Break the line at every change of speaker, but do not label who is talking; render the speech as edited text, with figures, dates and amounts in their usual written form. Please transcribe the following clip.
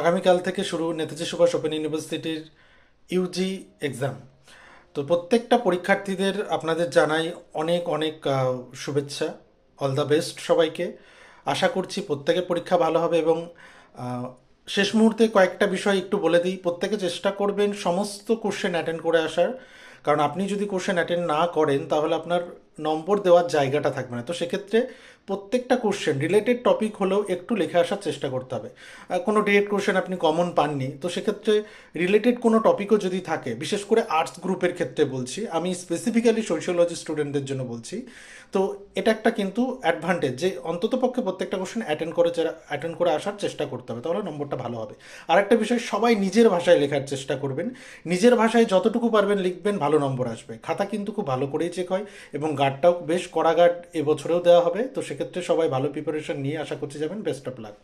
আগামীকাল থেকে শুরু নেতাজি সুভাষ ওপেন ইউনিভার্সিটির ইউজি এক্সাম। তো প্রত্যেকটা পরীক্ষার্থীদের আপনাদের জানাই অনেক অনেক শুভেচ্ছা। অল দ্য বেস্ট সবাইকে। আশা করছি প্রত্যেকের পরীক্ষা ভালো হবে এবং আহ, শেষ মুহূর্তে কয়েকটা বিষয় একটু বলে দিই। প্রত্যেকে চেষ্টা করবেন সমস্ত কোশ্চেন অ্যাটেন্ড করে আসার, কারণ আপনি যদি কোশ্চেন অ্যাটেন্ড না করেন তাহলে আপনার নম্বর দেওয়ার জায়গাটা থাকবে না। তো সেক্ষেত্রে প্রত্যেকটা কোশ্চেন রিলেটেড টপিক হলেও একটু লিখে আসার চেষ্টা করতে হবে। কোনো ডিরেক্ট কোশ্চেন আপনি কমন পাননি, তো সেক্ষেত্রে রিলেটেড কোনো টপিকও যদি থাকে, বিশেষ করে আর্টস গ্রুপের ক্ষেত্রে বলছি, আমি স্পেসিফিক্যালি সোশিওলজি স্টুডেন্টদের জন্য বলছি। তো এটা একটা কিন্তু অ্যাডভান্টেজ যে অন্ততপক্ষে প্রত্যেকটা কোশ্চেন অ্যাটেন্ড করে আসার চেষ্টা করতে হবে, তাহলে নম্বরটা ভালো হবে। আর একটা বিষয়, সবাই নিজের ভাষায় লেখার চেষ্টা করবেন। নিজের ভাষায় যতটুকু পারবেন লিখবেন, ভালো নম্বর আসবে। খাতা কিন্তু খুব ভালো করেই চেক হয় এবং গার্ডটাও বেশ কড়া গার্ড এবছরেও দেওয়া হবে। তো সেক্ষেত্রে সবাই ভালো প্রিপারেশন নিয়ে আশা করছি যাবেন। Best of luck.